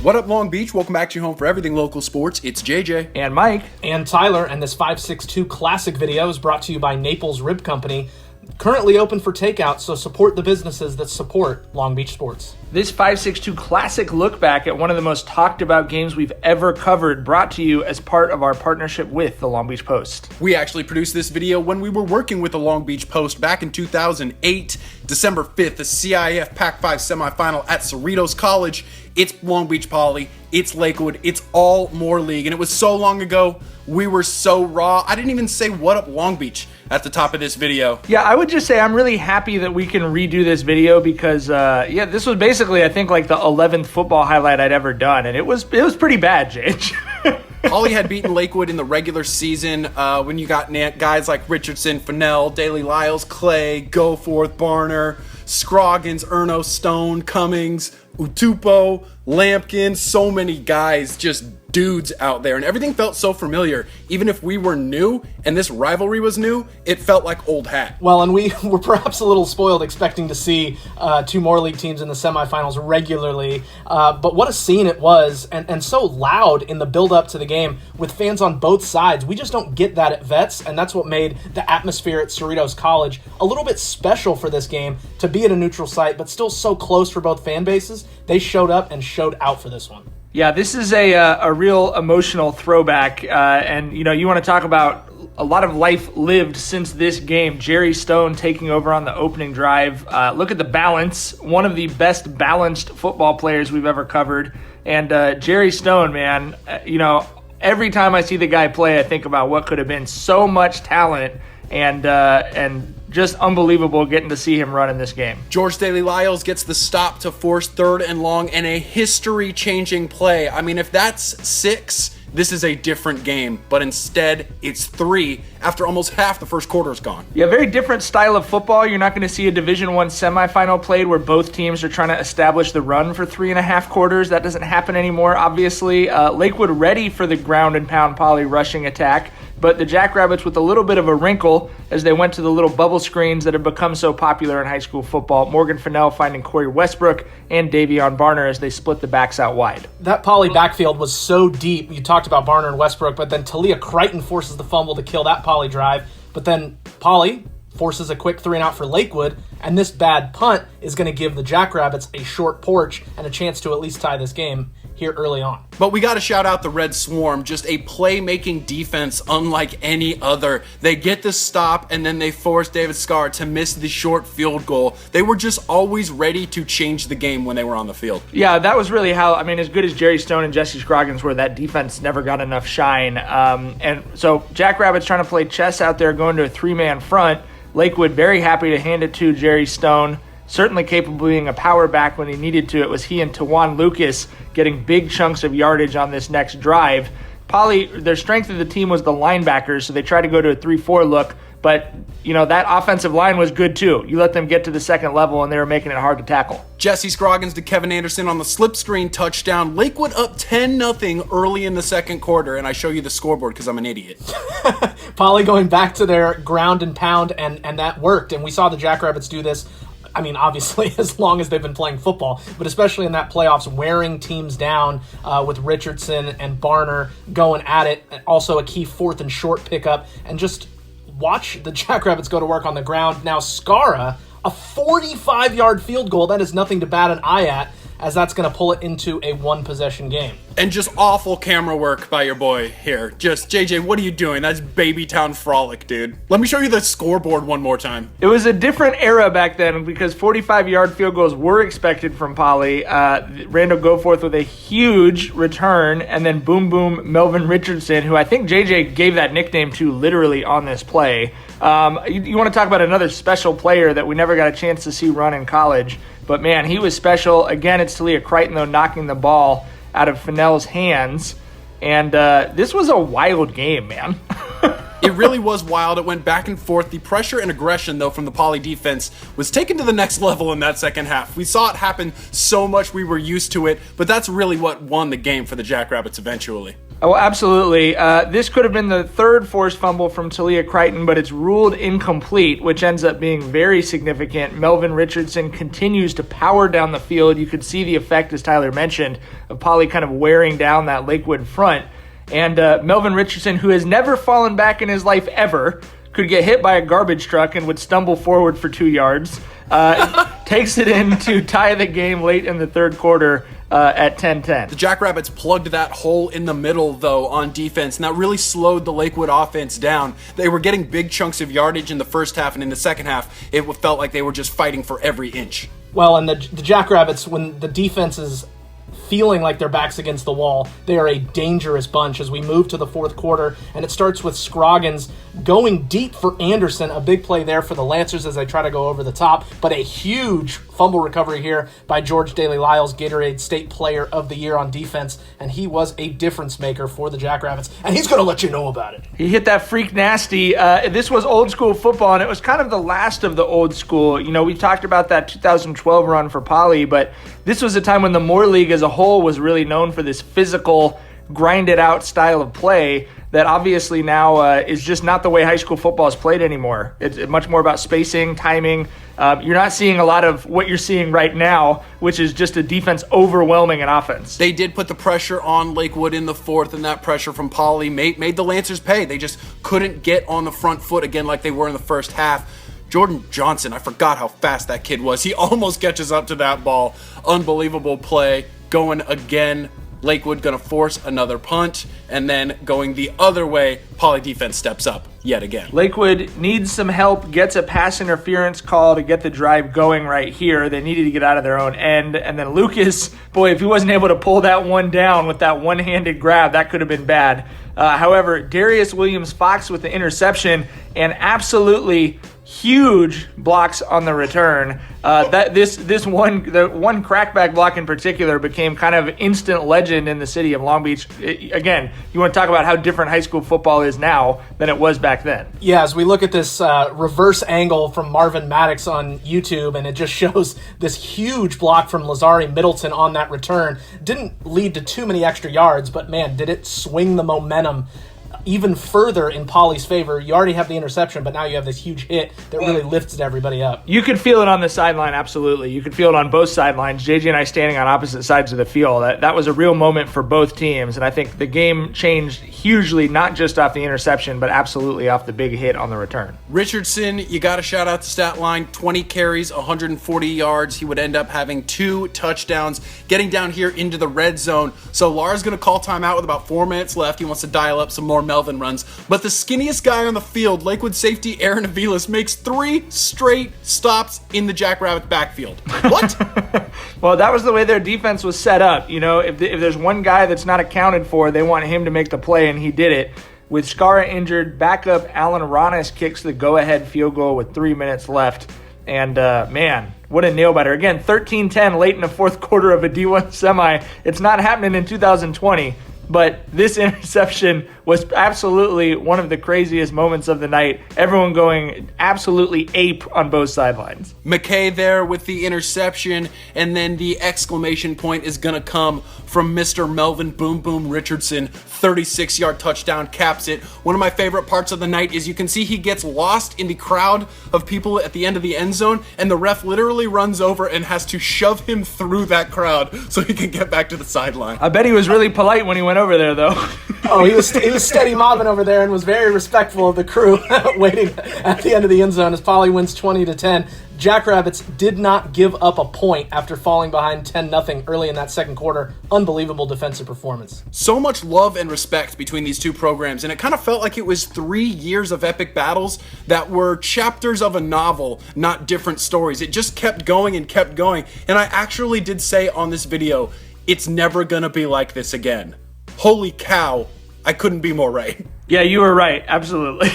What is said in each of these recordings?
What up, Long Beach? Welcome back to your home for everything local sports. It's JJ. And Mike. And Tyler. And this 562 Classic video is brought to you by Naples Rib Company. Currently open for takeout, so support the businesses that support Long Beach sports. This 562 Classic look back at one of the most talked about games we've ever covered, brought to you as part of our partnership with the Long Beach Post. We actually produced this video when we were working with the Long Beach Post back in 2008, December 5th, the CIF Pac-5 semifinal at Cerritos College. It's Long Beach Poly, it's Lakewood, it's all more league, and it was so long ago, we were so raw. I didn't even say what up Long Beach at the top of this video. Yeah, I would just say I'm really happy that we can redo this video because, this was basically, I think, like the 11th football highlight I'd ever done, and it was pretty bad, Jake. Poly had beaten Lakewood in the regular season when you got guys like Richardson, Fennell, Daly Lyles, Clay, Goforth, Barner, Scroggins, Erno, Stone, Cummings, Utupo, Lampkin, so many guys, just dudes out there, and everything felt so familiar. Even if we were new and this rivalry was new, it felt like old hat. Well, and we were perhaps a little spoiled expecting to see two more league teams in the semifinals regularly, but what a scene it was, and so loud in the build-up to the game with fans on both sides. We just don't get that at Vets, and that's what made the atmosphere at Cerritos College a little bit special for this game, to be at a neutral site, but still so close for both fan bases. They showed up and showed out for this one. Yeah, this is a real emotional throwback, and you want to talk about a lot of life lived since this game. Jerry Stone taking over on the opening drive. Look at the balance. One of the best balanced football players we've ever covered. And Jerry Stone, man, every time I see the guy play, I think about what could have been. So much talent and just unbelievable getting to see him run in this game. George Daly Lyles gets the stop to force 3rd and long and a history-changing play. I mean, if that's 6, this is a different game, but instead it's 3 after almost half the first quarter is gone. Yeah, very different style of football. You're not going to see a Division I semifinal played where both teams are trying to establish the run for 3.5 quarters. That doesn't happen anymore, obviously. Lakewood ready for the ground and pound Poly rushing attack, but the Jackrabbits with a little bit of a wrinkle as they went to the little bubble screens that have become so popular in high school football. Morgan Fennell finding Corey Westbrook and Davion Barner as they split the backs out wide. That Poly backfield was so deep. You talked about Barner and Westbrook, but then Talia Crichton forces the fumble to kill that Poly drive. But then Poly forces a quick 3-and-out for Lakewood, and this bad punt is going to give the Jackrabbits a short porch and a chance to at least tie this game here early on. But we got to shout out the Red Swarm, just a playmaking defense unlike any other. They get the stop, and then they force David Scarr to miss the short field goal. They were just always ready to change the game when they were on the field. Yeah, that was really how, as good as Jerry Stone and Jesse Scroggins were, that defense never got enough shine. And so Jackrabbits trying to play chess out there, going to a 3-man front. Lakewood very happy to hand it to Jerry Stone. Certainly capable of being a power back when he needed to. It was he and Tawan Lucas getting big chunks of yardage on this next drive. Poly, their strength of the team was the linebackers, so they tried to go to a 3-4 look, but that offensive line was good too. You let them get to the second level and they were making it hard to tackle. Jesse Scroggins to Kevin Anderson on the slip screen touchdown. Lakewood up 10-0 early in the second quarter, and I show you the scoreboard because I'm an idiot. Poly going back to their ground and pound, and that worked, and we saw the Jackrabbits do this. Obviously, as long as they've been playing football, but especially in that playoffs, wearing teams down with Richardson and Barner going at it. Also a key 4th and short pickup, and just watch the Jackrabbits go to work on the ground. Now, Scarra, a 45-yard field goal, that is nothing to bat an eye at, as that's going to pull it into a 1-possession game. And just awful camera work by your boy here. Just, JJ, what are you doing? That's Babytown Frolic, dude. Let me show you the scoreboard one more time. It was a different era back then because 45-yard field goals were expected from Poly. Randall Goforth with a huge return, and then boom, Melvin Richardson, who I think JJ gave that nickname to literally on this play. You want to talk about another special player that we never got a chance to see run in college, but man, he was special. Again, it's Talia Crichton, though, knocking the ball out of Fennell's hands. And this was a wild game, man. It really was wild. It went back and forth. The pressure and aggression, though, from the Poly defense was taken to the next level in that second half. We saw it happen so much we were used to it, but that's really what won the game for the Jackrabbits eventually. Oh, absolutely. This could have been the third forced fumble from Talia Crichton, but it's ruled incomplete, which ends up being very significant. Melvin Richardson continues to power down the field. You could see the effect, as Tyler mentioned, of Poly kind of wearing down that Lakewood front. And Melvin Richardson, who has never fallen back in his life ever, could get hit by a garbage truck and would stumble forward for 2 yards. Takes it in to tie the game late in the third quarter at 10-10. The Jackrabbits plugged that hole in the middle, though, on defense, and that really slowed the Lakewood offense down. They were getting big chunks of yardage in the first half, and in the second half, it felt like they were just fighting for every inch. Well, and the Jackrabbits, when the defense is feeling like their backs against the wall, they are a dangerous bunch as we move to the fourth quarter, and it starts with Scroggins going deep for Anderson. A big play there for the Lancers as they try to go over the top, but a huge fumble recovery here by George Daly Lyles, Gatorade State Player of the Year on defense, and he was a difference maker for the Jackrabbits, and he's going to let you know about it. He hit that freak nasty. This was old school football, and it was kind of the last of the old school. You know, we talked about that 2012 run for Poly, but this was a time when the Moore League as a whole was really known for this physical, grinded out style of play that obviously now is just not the way high school football is played anymore. It's much more about spacing, timing. You're not seeing a lot of what you're seeing right now, which is just a defense overwhelming an offense. They did put the pressure on Lakewood in the fourth, and that pressure from Poly made the Lancers pay. They just couldn't get on the front foot again like they were in the first half. Jordan Johnson, I forgot how fast that kid was. He almost catches up to that ball. Unbelievable play. Going again. Lakewood going to force another punt, and then going the other way, Poly defense steps up yet again. Lakewood needs some help, gets a pass interference call to get the drive going right here. They needed to get out of their own end, and then Lucas, boy, if he wasn't able to pull that one down with that one-handed grab, that could have been bad. However, Darius Williams-Fox with the interception and absolutely huge blocks on the return. The one crackback block in particular became kind of instant legend in the city of Long Beach. Again, you want to talk about how different high school football is now than it was back then. Yeah, as we look at this reverse angle from Marvin Maddox on YouTube, and it just shows this huge block from Lazari Middleton on that return. Didn't lead to too many extra yards, but man, did it swing the momentum even further in Poly's favor. You already have the interception, but now you have this huge hit that really lifted everybody up. You could feel it on the sideline, absolutely. You could feel it on both sidelines. JJ and I standing on opposite sides of the field. That was a real moment for both teams, and I think the game changed hugely, not just off the interception, but absolutely off the big hit on the return. Richardson, you got to shout out the stat line, 20 carries, 140 yards. He would end up having 2 touchdowns, getting down here into the red zone. So Lara's going to call timeout with about 4 minutes left. He wants to dial up some more Melvin runs, but the skinniest guy on the field, Lakewood safety Aaron Aviles, makes 3 straight stops in the Jackrabbit backfield. What? Well, that was the way their defense was set up. You know, if there's one guy that's not accounted for, they want him to make the play, and he did it. With Skara injured, backup Alan Ronis kicks the go-ahead field goal with 3 minutes left. And, man, what a nail-biter. Again, 13-10 late in the fourth quarter of a D1 semi. It's not happening in 2020. But this interception was absolutely one of the craziest moments of the night. Everyone going absolutely ape on both sidelines. McKay there with the interception, and then the exclamation point is going to come from Mr. Melvin Boom Boom Richardson. 36-yard touchdown caps it. One of my favorite parts of the night is you can see he gets lost in the crowd of people at the end of the end zone, and the ref literally runs over and has to shove him through that crowd so he can get back to the sideline. I bet he was really polite when he went over there, though. Oh, he was steady mobbing over there and was very respectful of the crew waiting at the end of the end zone as Poly wins 20-10. Jackrabbits did not give up a point after falling behind 10-0 early in that second quarter. Unbelievable defensive performance. So much love and respect between these two programs, and it kind of felt like it was 3 years of epic battles that were chapters of a novel, not different stories. It just kept going and kept going, and I actually did say on this video, it's never gonna be like this again. Holy cow, I couldn't be more right. Yeah, you were right. Absolutely.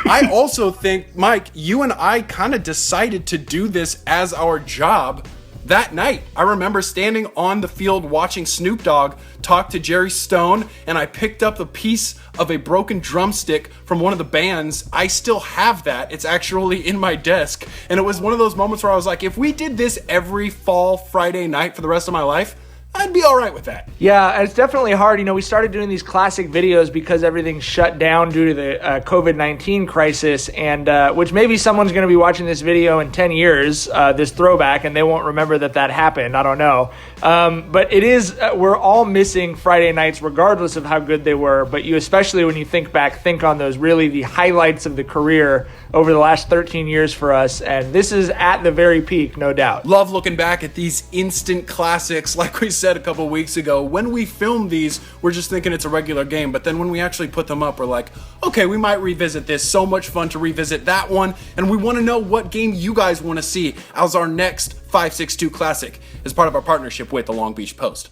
I also think, Mike, you and I kind of decided to do this as our job that night. I remember standing on the field watching Snoop Dogg talk to Jerry Stone, and I picked up a piece of a broken drumstick from one of the bands. I still have that. It's actually in my desk. And it was one of those moments where I was like, if we did this every fall Friday night for the rest of my life, I'd be all right with that. Yeah, it's definitely hard. We started doing these classic videos because everything shut down due to the COVID-19 crisis, and which maybe someone's going to be watching this video in 10 years, this throwback, and they won't remember that happened. I don't know. But it is, we're all missing Friday nights regardless of how good they were, but you, especially when you think back, think on those really the highlights of the career over the last 13 years for us, and this is at the very peak, no doubt. Love looking back at these instant classics, like we said a couple weeks ago. When we film these, we're just thinking it's a regular game, but then when we actually put them up, we're like, okay, we might revisit this. So much fun to revisit that one, and we want to know what game you guys want to see as our next 562 Classic as part of our partnership with the Long Beach Post.